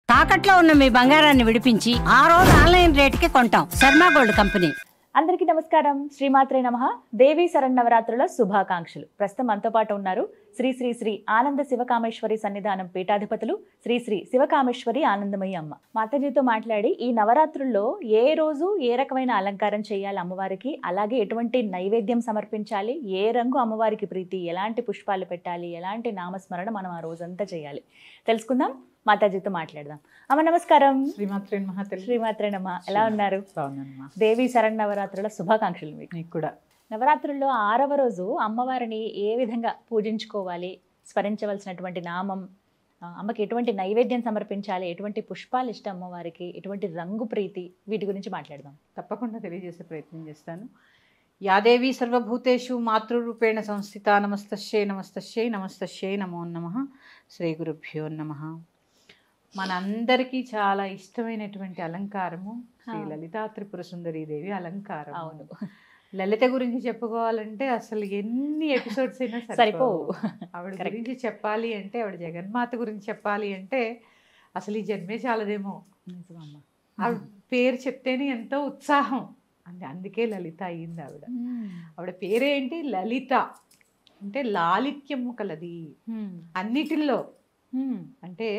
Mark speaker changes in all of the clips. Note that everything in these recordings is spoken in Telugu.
Speaker 1: తాకట్లో ఉన్న మీ బంగారాన్ని విడిపించి ఆ రోజు ఆన్లైన్ రేటుకి కొంటాం. Sharma gold company.
Speaker 2: అందరికీ నమస్కారం. శ్రీమాత్రే నమః. దేవీ శరన్నవరాత్రుల శుభాకాంక్షలు. ప్రస్తుతం మనతో పాటు ఉన్నారు శ్రీ శ్రీ శ్రీ ఆనంద శివకామేశ్వరి సన్నిధానం పీఠాధిపతులు శ్రీ శ్రీ శివకామేశ్వరి ఆనందమయ్యి అమ్మ. మాతాజీతో మాట్లాడి ఈ నవరాత్రుల్లో ఏ రోజు ఏ రకమైన అలంకారం చేయాలి అమ్మవారికి, అలాగే ఎటువంటి నైవేద్యం సమర్పించాలి, ఏ రంగు అమ్మవారికి ప్రీతి, ఎలాంటి పుష్పాలు పెట్టాలి, ఎలాంటి నామస్మరణ మనం ఆ రోజంతా చేయాలి తెలుసుకుందాం. మాతాజీతో మాట్లాడదాం. అమ్మ నమస్కారం.
Speaker 3: శ్రీమాత్రే నమః.
Speaker 2: శ్రీమాత్రే నమః. ఎలా ఉన్నారు?
Speaker 3: బాగున్నానమ్మా.
Speaker 2: దేవీ శరన్నవరాత్రుల శుభాకాంక్షలు మీకు
Speaker 3: కూడా.
Speaker 2: నవరాత్రుల్లో 6వ రోజు అమ్మవారిని ఏ విధంగా పూజించుకోవాలి, స్మరించవలసినటువంటి నామం, అమ్మకి ఎటువంటి నైవేద్యం సమర్పించాలి, ఎటువంటి పుష్పాలు ఇష్టం అమ్మవారికి, ఎటువంటి రంగు ప్రీతి, వీటి గురించి మాట్లాడదాం.
Speaker 3: తప్పకుండా తెలియజేసే ప్రయత్నం చేస్తాను. యాదేవి సర్వభూతేషు మాతృరూపేణ సంస్థిత. నమస్తస్యై నమస్తస్యై నమస్తస్యై నమో నమః. శ్రీ గురుభ్యో నమః. మనందరికీ చాలా ఇష్టమైనటువంటి అలంకారము శ్రీ లలితా త్రిపుర సుందరీ దేవి అలంకారం.
Speaker 2: అవును,
Speaker 3: లలిత గురించి చెప్పుకోవాలంటే అసలు ఎన్ని ఎపిసోడ్స్ అయినా
Speaker 2: సరిపోవు.
Speaker 3: ఆవిడ గురించి చెప్పాలి అంటే, ఆవిడ జగన్మాత గురించి చెప్పాలి అంటే అసలు ఈ జన్మే చాలదేమో. ఆవిడ పేరు చెప్తేనే ఎంతో ఉత్సాహం. అందుకే లలిత అయ్యింది ఆవిడ. ఆవిడ పేరేంటి? లలిత అంటే లాలిత్యము కలది అన్నిటిల్లో. అంటే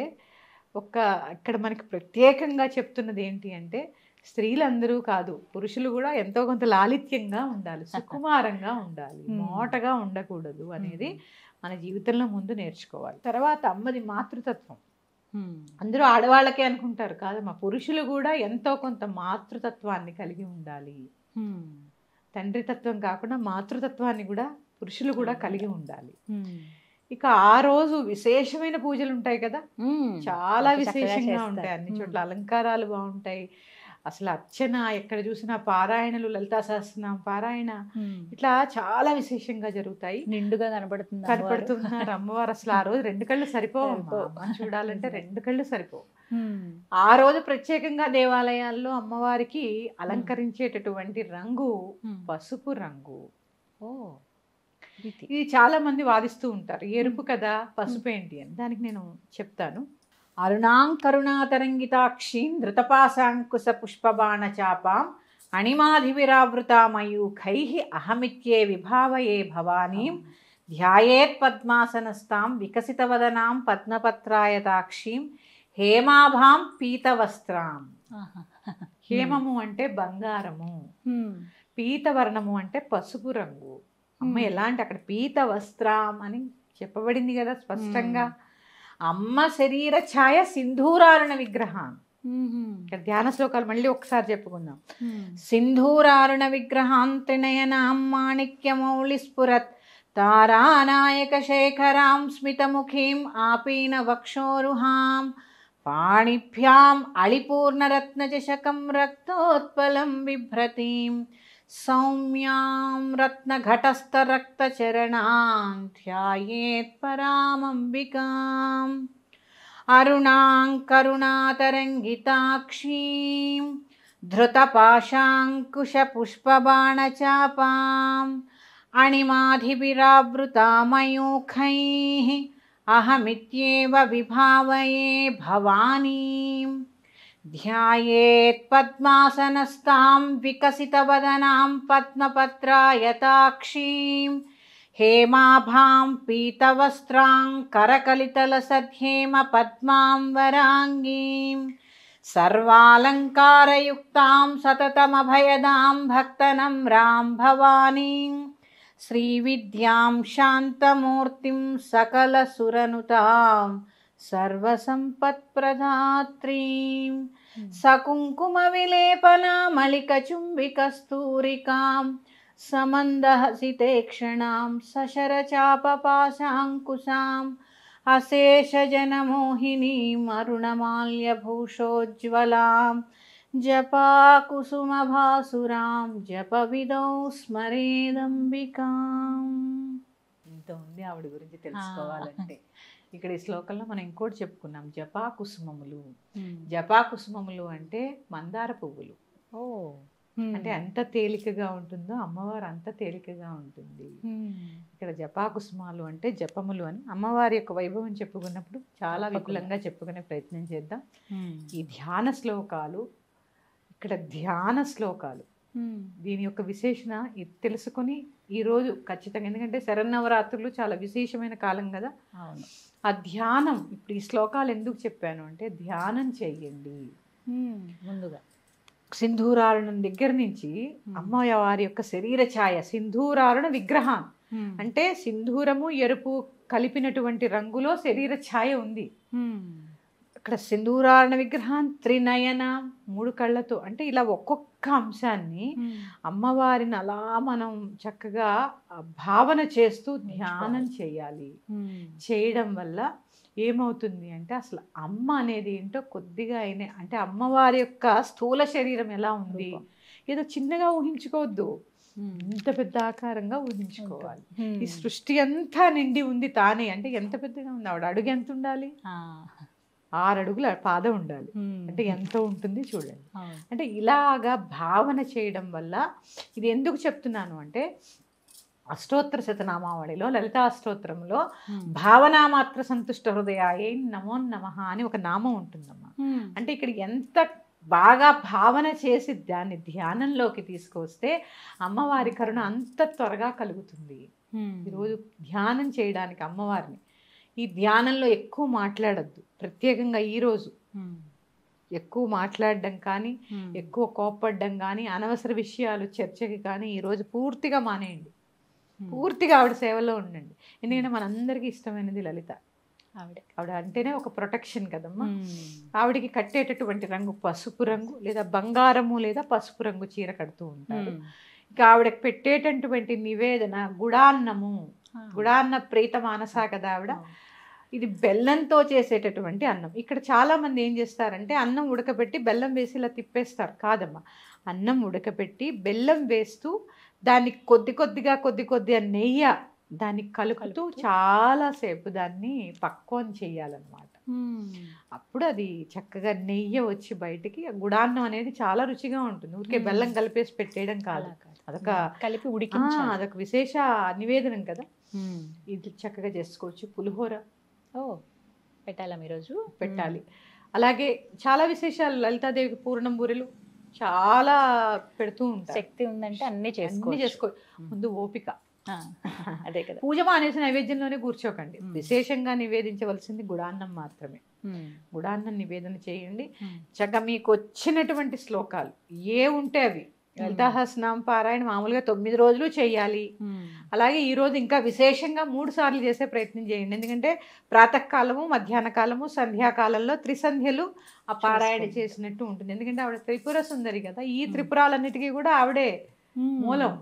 Speaker 3: ఇక్కడ మనకి ప్రత్యేకంగా చెప్తున్నది ఏంటి అంటే, స్త్రీలందరూ కాదు, పురుషులు కూడా ఎంతో కొంత లాలిత్యంగా ఉండాలి, సుకుమారంగా ఉండాలి, మోటగా ఉండకూడదు అనేది మన జీవితంలో ముందు నేర్చుకోవాలి. తర్వాత అమ్మది మాతృతత్వం. అందరూ ఆడవాళ్ళకే అనుకుంటారు, కాదు, మా పురుషులు కూడా ఎంతో కొంత మాతృతత్వాన్ని కలిగి ఉండాలి. తండ్రి తత్వం కాకుండా మాతృతత్వాన్ని కూడా పురుషులు కూడా కలిగి ఉండాలి. ఇక ఆ రోజు విశేషమైన పూజలు ఉంటాయి కదా, చాలా విశేషంగా ఉంటాయి. అన్ని చోట్ల అలంకారాలు బాగుంటాయి. అసలు అర్చన ఎక్కడ చూసినా, పారాయణలు, లలితా సహస్రనామ పారాయణ, ఇట్లా చాలా విశేషంగా జరుగుతాయి.
Speaker 2: నిండుగా
Speaker 3: కనపడుతున్నారు అమ్మవారు. అసలు ఆ రోజు 2 కళ్ళు సరిపోవు చూడాలంటే, 2 కళ్ళు సరిపోవు. ఆ రోజు ప్రత్యేకంగా దేవాలయాల్లో అమ్మవారికి అలంకరించేటటువంటి రంగు పసుపు రంగు. ఇది చాలా మంది వాదిస్తూ ఉంటారు, ఎరుపు కదా పసుపు ఏంటి అని. దానికి నేను చెప్తాను. అరుణాం కరుణాతరంగితాక్షీం ధృతపాశాంకుశ పుష్పబాణ చాపాం అణిమాధివిరావృతామయూఖైః అహమిత్యే విభావయే భవానీం ధ్యాయేత్ పద్మాసనస్తాం వికసితవదనాం పద్మపత్రాయతాక్షీం హేమాభాం పీతవస్త్రాం. హేమము అంటే బంగారము, పీతవర్ణము అంటే పసుపు రంగు. అమ్మ ఎలాంటి, అక్కడ పీత వస్త్రం అని చెప్పబడింది కదా స్పష్టంగా. అమ్మ శరీర ఛాయ సింధూరారుణ విగ్రహం. ఇక్కడ ధ్యాన శ్లోకాలు మళ్ళీ ఒకసారి చెప్పుకుందాం. సింధూరారుణ విగ్రహాం త్రినయనాం మాణిక్యమౌళి స్ఫురత్ తారానాయక శేఖరాం స్మితముఖీం ఆపీన వక్షోరుహాం పాణిభ్యాం అళిపూర్ణరత్నచషకం రక్తోత్పలం బిభ్రతీం సౌమ్యాం రత్నఘటస్థరక్తచరణాం ధ్యాయేత్ పరామంబికాం అరుణాం కరుణాతరంగితాక్షీం ధృతపాశాంకుశపుష్పబాణచాపాం అణిమాధిభిరావృతామయూఖైః అహమిత్యేవ విభావయే భవానీం ధ్యాయేత్ పద్మాసనస్తాం వికసితవదనాం పద్మపత్రాయతాక్షీం హేమాభాం పీతవస్త్రాం కరకలితలసద్హేమ పద్మాం వరాంగీం సర్వాలంకారయుక్తాం సతతమభయదాం భక్తనమ్రాం భవానీం శ్రీవిద్యాం శాంతమూర్తిం సకలసురనుతాం సర్వసంపత్ప్రదాత్రీం సకుంకుమ విలేపనామలికచుంబికస్తూరికాం సమందహసితేక్షణాం సశరచాపపాశాంకుశాం అశేషజనమోహినీం అరుణమాల్యభూషోజ్వలాం జపాకుసుమభాసురాం జపవిదౌ స్మరేదంబికాం. ఇంత ఉంది ఆవిడ గురించి తెలుసుకోవాలంటే. ఇక్కడ ఈ శ్లోకంలో మనం ఇంకోటి చెప్పుకున్నాం, జపాకుసుమములు. జపాకుసుమములు అంటే మందార పువ్వులు. అంటే ఎంత తేలికగా ఉంటుందో అమ్మవారు అంత తేలికగా ఉంటుంది. ఇక్కడ జపాకుసుమాలు అంటే జపములు అని అమ్మవారి యొక్క వైభవం చెప్పుకున్నప్పుడు చాలా విపులంగా చెప్పుకునే ప్రయత్నం చేద్దాం. ఈ ధ్యాన శ్లోకాలు, ఇక్కడ ధ్యాన శ్లోకాలు, దీని యొక్క విశేషణ ఇది తెలుసుకొని ఈరోజు ఖచ్చితంగా, ఎందుకంటే శరన్నవరాత్రులు చాలా విశేషమైన కాలం కదా.
Speaker 2: అవును.
Speaker 3: ఆ ధ్యానం, ఇప్పుడు ఈ శ్లోకాలు ఎందుకు చెప్పాను అంటే ధ్యానం చెయ్యండి.
Speaker 2: ముందుగా
Speaker 3: సింధూరారుణం దగ్గర నుంచి అమ్మవారి యొక్క శరీర ఛాయ, సింధూరారుణ విగ్రహం అంటే సింధూరము ఎరుపు కలిపినటువంటి రంగులో శరీర ఛాయ ఉంది. అక్కడ సింధూరారుణ విగ్రహం త్రినయన, 3 కళ్ళతో, అంటే ఇలా ఒక్కొక్క అంశాన్ని అమ్మవారిని అలా మనం చక్కగా భావన చేస్తూ ధ్యానం చేయాలి. చేయడం వల్ల ఏమవుతుంది అంటే అసలు అమ్మ అనేది ఏంటో కొద్దిగా అయినా, అంటే అమ్మవారి యొక్క స్థూల శరీరం ఎలా ఉంది, ఏదో చిన్నగా ఊహించుకోవద్దు, ఇంత పెద్ద ఆకారంగా ఊహించుకోవాలి. ఈ సృష్టి అంతా నిండి ఉంది తానే, అంటే ఎంత పెద్దగా ఉంది ఆవిడ. అడుగు ఎంత ఉండాలి? 6 అడుగుల పాదం ఉండాలి. అంటే ఎంత ఉంటుంది చూడండి. అంటే ఇలాగా భావన చేయడం వల్ల, ఇది ఎందుకు చెప్తున్నాను అంటే అష్టోత్తర శతనామావళిలో లలితా అష్టోత్తరంలో భావనామాత్ర సంతుష్ట హృదయాయే నమో నమః అని ఒక నామం ఉంటుందమ్మా. అంటే ఇక్కడ ఎంత బాగా భావన చేసి దాన్ని ధ్యానంలోకి తీసుకొస్తే అమ్మవారి కరుణ అంత త్వరగా కలుగుతుంది. ఈరోజు ధ్యానం చేయడానికి అమ్మవారిని, ఈ ధ్యానంలో ఎక్కువ మాట్లాడద్దు. ప్రత్యేకంగా ఈరోజు ఎక్కువ మాట్లాడడం కానీ, ఎక్కువ కోప్పడడం కానీ, అనవసర విషయాలు చర్చకి కానీ ఈరోజు పూర్తిగా మానేయండి. పూర్తిగా ఆవిడ సేవలో ఉండండి. ఎందుకంటే మనందరికీ ఇష్టమైనది లలిత. ఆవిడ అంటేనే ఒక ప్రొటెక్షన్ కదమ్మా. ఆవిడికి కట్టేటటువంటి రంగు పసుపు రంగు, లేదా బంగారము లేదా పసుపు రంగు చీర కడుతూ ఉంటారు. ఇంకా ఆవిడకి పెట్టేటటువంటి నివేదన గుడాన్నము, గుడాన్న ప్రీత మానసా కదా ఆవిడ. ఇది బెల్లంతో చేసేటటువంటి అన్నం. ఇక్కడ చాలా మంది ఏం చేస్తారంటే అన్నం ఉడకబెట్టి బెల్లం వేసి ఇలా తిప్పేస్తారు. కాదమ్మా, అన్నం ఉడకబెట్టి బెల్లం వేస్తూ దాన్ని కొద్ది కొద్దిగా నెయ్యి దాన్ని కలుపుతూ చాలాసేపు దాన్ని పక్వం చేయాలన్నమాట. అప్పుడు అది చక్కగా నెయ్యి వచ్చి బయటికి గుడాన్నం అనేది చాలా రుచిగా ఉంటుంది. ఊరికే బెల్లం కలిపేసి పెట్టేయడం కాదు, అదొక
Speaker 2: కలిపి
Speaker 3: అదొక విశేష నివేదనం కదా. ఇది చక్కగా చేసుకోవచ్చు. పులిహోర
Speaker 2: పెట్టాలా ఈరోజు?
Speaker 3: పెట్టాలి. అలాగే చాలా విశేషాలు, లలితాదేవికి పూర్ణం బూరెలు చాలా పెడుతూ ఉంటారు.
Speaker 2: శక్తి ఉందంటే అన్ని చేసుకో.
Speaker 3: ముందు ఓపిక,
Speaker 2: అదే కదా.
Speaker 3: పూజ మానేసి నైవేద్యంలోనే కూర్చోకండి. విశేషంగా నివేదించవలసింది గుడాన్నం మాత్రమే. గుడాన్నం నివేదన చేయండి. చక్కగా మీకు వచ్చినటువంటి శ్లోకాలు ఏ ఉంటే అవి, లలితా సహస్రనామ పారాయణ మామూలుగా 9 రోజులు చేయాలి. అలాగే ఈరోజు ఇంకా విశేషంగా 3 సార్లు చేసే ప్రయత్నం చేయండి. ఎందుకంటే ప్రాతకాలము, మధ్యాహ్న కాలము, సంధ్యాకాలంలో త్రిసంధ్యలు ఆ పారాయణ చేసినట్టు ఉంటుంది. ఎందుకంటే ఆవిడ త్రిపుర సుందరి కదా. ఈ త్రిపురాలన్నిటికీ కూడా ఆవిడే మూలం.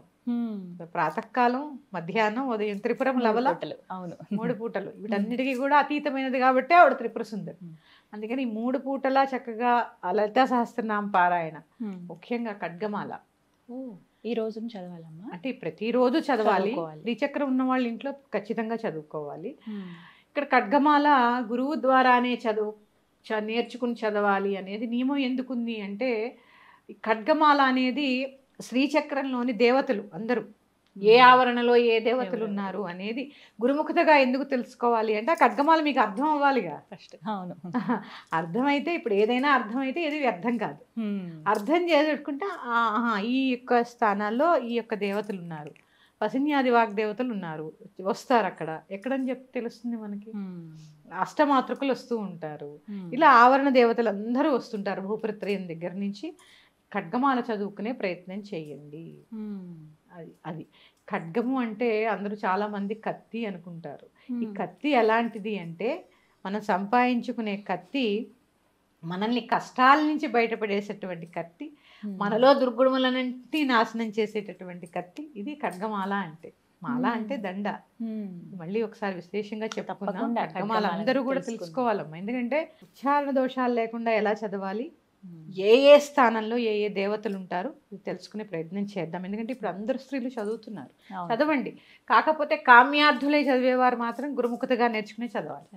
Speaker 3: ప్రాతకాలం, మధ్యాహ్నం, ఉదయం, త్రిపురం లవల,
Speaker 2: అవును
Speaker 3: 3 పూటలు, వీటన్నిటికీ కూడా అతీతమైనది కాబట్టి ఆవిడ త్రిపుర సుందరి. అందుకని 3 పూటలా చక్కగా లలితా సహస్రనామ పారాయణ, ముఖ్యంగా ఖడ్గమాల
Speaker 2: ఈ రోజు చదవాలమ్మా.
Speaker 3: అంటే ప్రతిరోజు చదవాలి. ద్విచక్రం ఉన్న వాళ్ళ ఇంట్లో ఖచ్చితంగా చదువుకోవాలి. ఇక్కడ ఖడ్గమాల గురువు ద్వారానే నేర్చుకుని చదవాలి అనేది నియమం ఎందుకుంది అంటే, ఖడ్గమాల అనేది శ్రీచక్రంలోని దేవతలు అందరూ ఏ ఆవరణలో ఏ దేవతలు ఉన్నారు అనేది గురుముఖతగా ఎందుకు తెలుసుకోవాలి అంటే, ఆ ఖడ్గమాల మీకు అర్థం అవ్వాలిగా ఫస్ట్.
Speaker 2: అవును,
Speaker 3: అర్థమైతే ఇప్పుడు ఏదైనా అర్థమైతే ఏది వ్యర్థం కాదు. అర్థం చేసుకుంటే ఈ యొక్క స్థానాల్లో ఈ యొక్క దేవతలు ఉన్నారు, వసిన్యాది వాగ్దేవతలు ఉన్నారు, వస్తారు అక్కడ. ఎక్కడని చెప్పి తెలుస్తుంది మనకి? అష్టమాతృకులు వస్తూ ఉంటారు. ఇలా ఆవరణ దేవతలు అందరూ వస్తుంటారు భూపరిత్రయం దగ్గర నుంచి. ఖడ్గమాల చదువుకునే ప్రయత్నం చేయండి. అది ఖడ్గము అంటే అందరూ చాలా మంది కత్తి అనుకుంటారు. ఈ కత్తి ఎలాంటిది అంటే, మనం సంపాదించుకునే కత్తి, మనల్ని కష్టాల నుంచి బయటపడేసేటువంటి కత్తి, మనలో దుర్గుణములన్నింటినీ నాశనం చేసేటటువంటి కత్తి. ఇది ఖడ్గమాల అంటే. మాల అంటే దండ. మళ్ళీ ఒకసారి విశేషంగా చెప్పుకుందాం. ఖడ్గమాల అందరూ కూడా తెలుసుకోవాలమ్మా. ఎందుకంటే ఉచ్చారణ దోషాలు లేకుండా ఎలా చదవాలి, ఏ ఏ స్థానంలో ఏ ఏ దేవతలు ఉంటారు తెలుసుకునే ప్రయత్నం చేద్దాం. ఎందుకంటే ఇప్పుడు అందరు స్త్రీలు చదువుతున్నారు, చదవండి. కాకపోతే కామ్యార్థులే చదివేవారు మాత్రం గురుముఖతగా నేర్చుకునే చదవాలి.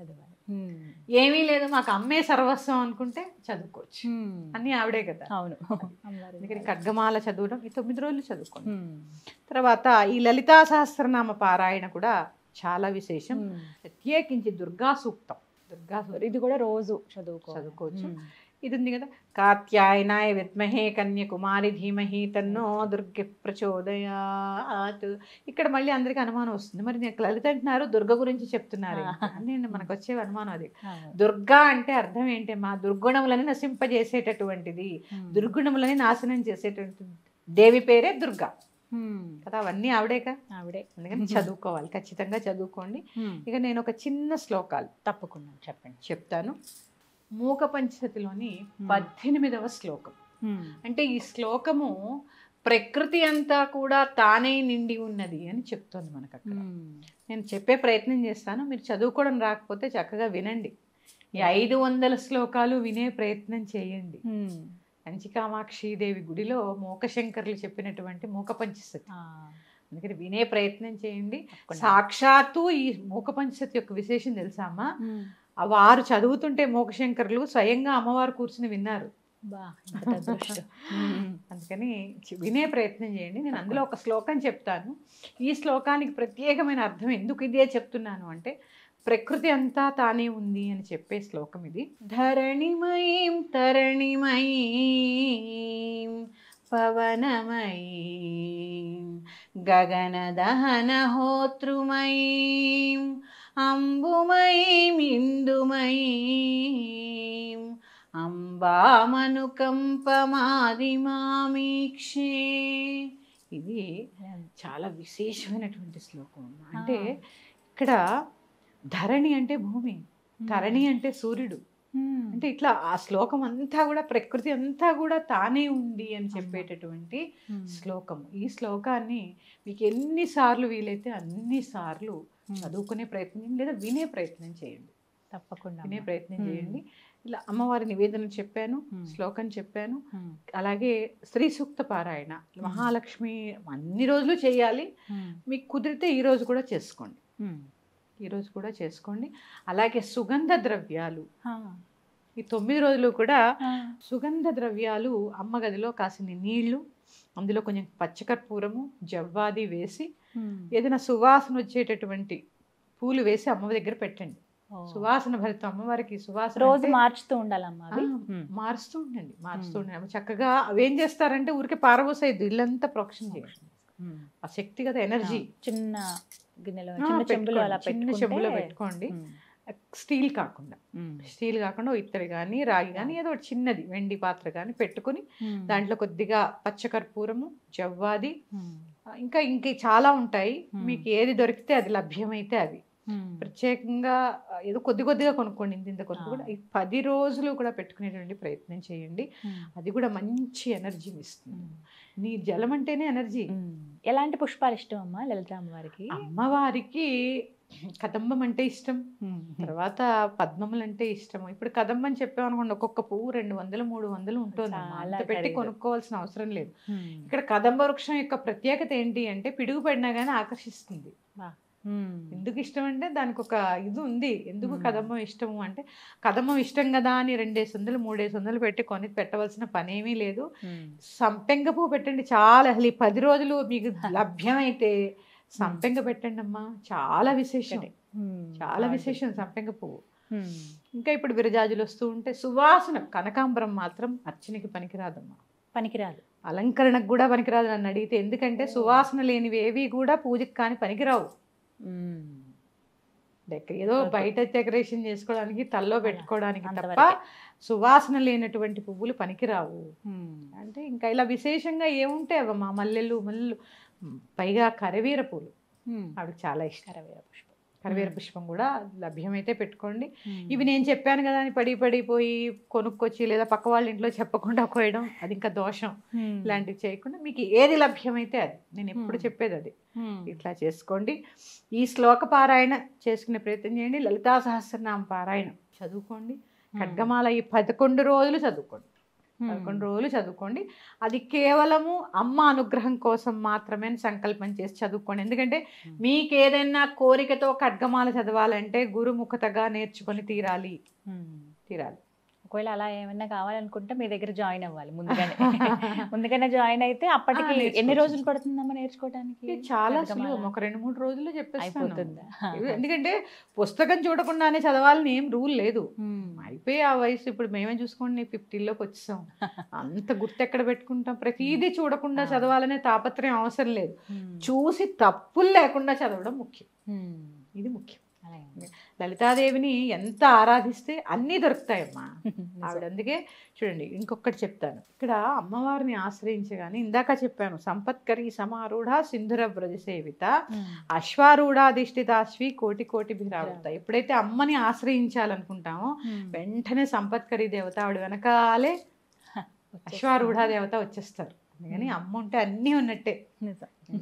Speaker 3: ఏమీ లేదు మాకు అమ్మే సర్వస్వం అనుకుంటే చదువుకోవచ్చు. అన్నీ ఆవిడే కదా.
Speaker 2: అవును.
Speaker 3: అందుకని ఖడ్గమాల చదవడం ఈ 9 రోజులు చదువుకోండి. తర్వాత ఈ లలితా సహస్రనామ పారాయణ కూడా చాలా విశేషం. ప్రత్యేకించి దుర్గా సూక్తం,
Speaker 2: ఇది కూడా రోజు
Speaker 3: చదువుకోవచ్చు. ఇది ఉంది కదా, కాత్యాయనాయ విద్మహే కన్యకుమారి ధీమహి తన్నో దుర్గ ప్రచోదయాత్. ఇక్కడ మళ్ళీ అందరికీ అనుమానం వస్తుంది, మరి నేను లలిత అంటున్నారు దుర్గ గురించి చెప్తున్నారు అని మనకు వచ్చే అనుమానం. అది దుర్గా అంటే అర్థం ఏంటి? మా దుర్గుణములని నశింపజేసేటటువంటిది, దుర్గుణములని నాశనం చేసేటటువంటి దేవి పేరే దుర్గా కదా. అవన్నీ ఆవిడే. అందుకని చదువుకోవాలి, ఖచ్చితంగా చదువుకోండి. ఇక నేను ఒక చిన్న శ్లోకాలు
Speaker 2: తప్పకుండా
Speaker 3: చెప్తాను. మూక పంచశతిలోని 18వ శ్లోకం. అంటే ఈ శ్లోకము ప్రకృతి అంతా కూడా తానే నిండి ఉన్నది అని చెప్తోంది మనకు అక్కడ. నేను చెప్పే ప్రయత్నం చేస్తాను, మీరు చదువుకోవడం రాకపోతే చక్కగా వినండి. ఈ 500 శ్లోకాలు వినే ప్రయత్నం చేయండి. కంచికామాక్షిదేవి గుడిలో మూకశంకర్లు చెప్పినటువంటి మూక పంచశతి, అందుకని వినే ప్రయత్నం చేయండి. సాక్షాత్తు ఈ మూక పంచశతి యొక్క విశేషం తెలుసామా? వారు చదువుతుంటే మూకశంకర్లు స్వయంగా అమ్మవారు కూర్చుని విన్నారు. అందుకని వినే ప్రయత్నం చేయండి. నేను అందులో ఒక శ్లోకం చెప్తాను. ఈ శ్లోకానికి ప్రత్యేకమైన అర్థం ఎందుకు ఇదే చెప్తున్నాను అంటే, ప్రకృతి అంతా తానే ఉంది అని చెప్పే శ్లోకం ఇది. ధరణిమయీం తరణిమయీం పవనమయీం గగనదహన హోతృమయీం అంబుమయీం ఇందుమయీం అంబామనుకంపమాదిమామీక్షే. ఇది చాలా విశేషమైనటువంటి శ్లోకం. అంటే ఇక్కడ ధరణి అంటే భూమి, తరణి అంటే సూర్యుడు. అంటే ఇట్లా ఆ శ్లోకం అంతా కూడా ప్రకృతి అంతా కూడా తానే ఉంది అని చెప్పేటటువంటి శ్లోకం. ఈ శ్లోకాన్ని మీకు ఎన్నిసార్లు వీలైతే అన్నిసార్లు చదువుకునే ప్రయత్నం చేయండి, లేదా వినే ప్రయత్నం చేయండి.
Speaker 2: తప్పకుండా
Speaker 3: వినే ప్రయత్నం చేయండి. ఇలా అమ్మవారి నివేదన చెప్పాను, శ్లోకం చెప్పాను. అలాగే స్త్రీ సూక్త పారాయణ, మహాలక్ష్మి అన్ని రోజులు చేయాలి. మీకు కుదిరితే ఈ రోజు కూడా చేసుకోండి, ఈరోజు కూడా చేసుకోండి. అలాగే సుగంధ ద్రవ్యాలు ఈ 9 రోజులు కూడా సుగంధ ద్రవ్యాలు అమ్మ గదిలో కాసిన నీళ్లు, అందులో కొంచెం పచ్చకర్పూరము జవ్వాది వేసి ఏదైనా సువాసన వచ్చేటటువంటి పూలు వేసి అమ్మ దగ్గర పెట్టండి. సువాసన భరితం అమ్మవారికి సువాసన
Speaker 2: రోజు మారుస్తూ ఉండాలమ్మా.
Speaker 3: మారుస్తూ ఉండండి. చక్కగా అవేం చేస్తారంటే ఊరికే పారబోసేది, ఇల్లంతా ప్రోక్షణ చేయండి. ఆ శక్తిగత ఎనర్జీ
Speaker 2: చిన్న గిన్నెలో
Speaker 3: చిన్న చెంబులో పెట్టుకోండి. స్టీల్ కాకుండా ఇత్తడి కానీ రాగి కానీ ఏదో ఒకటి చిన్నది వెండి పాత్ర కానీ పెట్టుకుని దాంట్లో కొద్దిగా పచ్చకర్పూరము జవ్వాది ఇంకా చాలా ఉంటాయి. మీకు ఏది దొరికితే అది లభ్యమైతే అవి ప్రత్యేకంగా ఏదో కొద్దిగా కొనుక్కోండి. ఇంత కొనుక్కోండి. ఈ 10 రోజులు కూడా పెట్టుకునేటువంటి ప్రయత్నం చేయండి. అది కూడా మంచి ఎనర్జీని ఇస్తుంది. నీ జలం అంటేనే ఎనర్జీ.
Speaker 2: ఎలాంటి పుష్పాలు ఇష్టం అమ్మా లలిత అమ్మవారికి?
Speaker 3: అమ్మవారికి కదంబం అంటే ఇష్టం, తర్వాత పద్మములు అంటే ఇష్టం. ఇప్పుడు కదంబం చెప్పామనుకోండి, ఒక్కొక్క పువ్వు 200 300 ఉంటుంది. అంత పెట్టి కొనుక్కోవాల్సిన అవసరం లేదు. ఇక్కడ కదంబ వృక్షం యొక్క ప్రత్యేకత ఏంటి అంటే పిడుగు పడినా కానీ ఆకర్షిస్తుంది. ఎందుకు ఇష్టం అంటే దానికి ఒక ఇది ఉంది. ఎందుకు కదంబం ఇష్టము అంటే, కదంబం ఇష్టం కదా అని 200 300 పెట్టి కొని పెట్టవలసిన పనేమీ లేదు. సంపెంగ పువ్వు పెట్టండి చాలా. అసలు ఈ 10 రోజులు మీకు లభ్యమైతే సంపెంగ పెట్టండి అమ్మా, చాలా విశేషం, చాలా విశేషం సంపెంగ పువ్వు. ఇంకా ఇప్పుడు విరజాజులు వస్తూ ఉంటే సువాసన, కనకాంబరం మాత్రం అర్చనకి పనికిరాదమ్మా,
Speaker 2: పనికిరాదు.
Speaker 3: అలంకరణకు కూడా పనికిరాదు నన్ను అడిగితే. ఎందుకంటే సువాసన లేనివి ఏవి కూడా పూజకి కానీ పనికిరావు. ఏదో బయట డెకరేషన్ చేసుకోవడానికి తల్లో పెట్టుకోవడానికి తప్ప సువాసన లేనటువంటి పువ్వులు పనికిరావు. అంటే ఇంకా ఇలా విశేషంగా ఏముంటే అవమ్మా, మల్లెలు పైగా కరవీర పూలు ఆవిడకి చాలా ఇష్టం. కరవీర పుష్పం కూడా లభ్యమైతే పెట్టుకోండి. ఇవి నేను చెప్పాను కదా అని పడిపోయి కొనుక్కొచ్చి లేదా పక్క వాళ్ళ ఇంట్లో చెప్పకుండా కోయడం అది ఇంకా దోషం. ఇలాంటివి చేయకుండా మీకు ఏది లభ్యమైతే అది, నేను ఎప్పుడు చెప్పేది అది, ఇట్లా చేసుకోండి. ఈ శ్లోక పారాయణ చేసుకునే ప్రయత్నం చేయండి. లలితా సహస్రనామ పారాయణ చదువుకోండి. ఖడ్గమాల ఈ 11 రోజులు చదువుకోండి. 11 రోజులు చదువుకోండి. అది కేవలము అమ్మ అనుగ్రహం కోసం మాత్రమే అని సంకల్పం చేసి చదువుకోండి. ఎందుకంటే మీకు ఏదైనా కోరికతో ఖడ్గమాల చదవాలంటే గురుముఖతగా నేర్చుకొని తీరాలి.
Speaker 2: ఒకవేళ అలా ఏమైనా కావాలనుకుంటే మీ దగ్గర జాయిన్ అవ్వాలి ముందుగానే జాయిన్ అయితే అప్పటికి ఎన్ని రోజులు పడుతుందమ్మా నేర్చుకోవడానికి?
Speaker 3: చాలా సులువు, ఒక 2-3 రోజుల్లో చెప్పేస్తాను. ఎందుకంటే పుస్తకం చూడకుండానే చదవాలని ఏం రూల్ లేదు. అయిపోయి ఆ వయసు ఇప్పుడు మేమే చూసుకోండి 50లోకి వచ్చాం. అంత గుర్తు ఎక్కడ పెట్టుకుంటాం? ప్రతిదీ చూడకుండా చదవాలనే తాపత్రయం అవసరం లేదు. చూసి తప్పులు లేకుండా చదవడం ముఖ్యం. ఇది ముఖ్యం. లలితాదేవిని ఎంత ఆరాధిస్తే అన్నీ దొరుకుతాయమ్మా ఆవిడ. అందుకే చూడండి, ఇంకొకటి చెప్తాను. ఇక్కడ అమ్మవారిని ఆశ్రయించగానే ఇందాక చెప్పాను, సంపత్కరి సమారూఢ సింధుర వ్రజ సేవిత అశ్వారూఢాధిష్ఠితాశ్వి కోటి కోటి భిరావృత. ఎప్పుడైతే అమ్మని ఆశ్రయించాలనుకుంటామో వెంటనే సంపత్కరి దేవత ఆవిడ వెనకాలే అశ్వారూఢ దేవత వచ్చేస్తారు. అందుకని అమ్మ ఉంటే అన్నీ ఉన్నట్టే.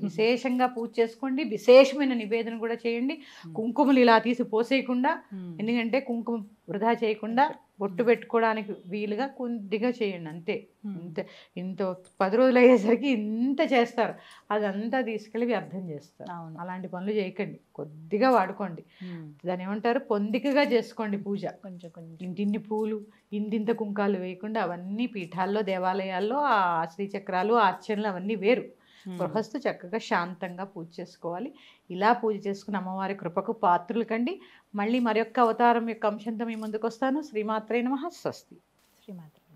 Speaker 3: విశేషంగా పూజ చేసుకోండి, విశేషమైన నివేదన కూడా చేయండి. కుంకుమలు ఇలా తీసి పోసేయకుండా, ఎందుకంటే కుంకుమ వృధా చేయకుండా బొట్టు పెట్టుకోవడానికి వీలుగా కొద్దిగా చేయండి అంతే. ఇంత 10 రోజులు అయ్యేసరికి ఇంత చేస్తారు, అదంతా తీసుకెళ్ళి వ్యర్థం చేస్తారు. అలాంటి పనులు చేయకండి, కొద్దిగా వాడుకోండి. దాని ఏమంటారు, పొందికగా చేసుకోండి పూజ. కొంచెం ఇంటిన్ని పూలు ఇంతింత కుంకాలు వేయకుండా అవన్నీ పీఠాల్లో దేవాలయాల్లో ఆ శ్రీచక్రాలు అర్చనలు అవన్నీ వేరు. గృహస్థు చక్కగా శాంతంగా పూజ చేసుకోవాలి. ఇలా పూజ చేసుకున్న అమ్మవారి కృపకు పాత్రులు కండి. మళ్ళీ మరొక్క అవతారం యొక్క అంశంతో మీ ముందుకు వస్తాను. శ్రీమాత్రే నమః. స్వస్తి.
Speaker 2: శ్రీమాత్రే.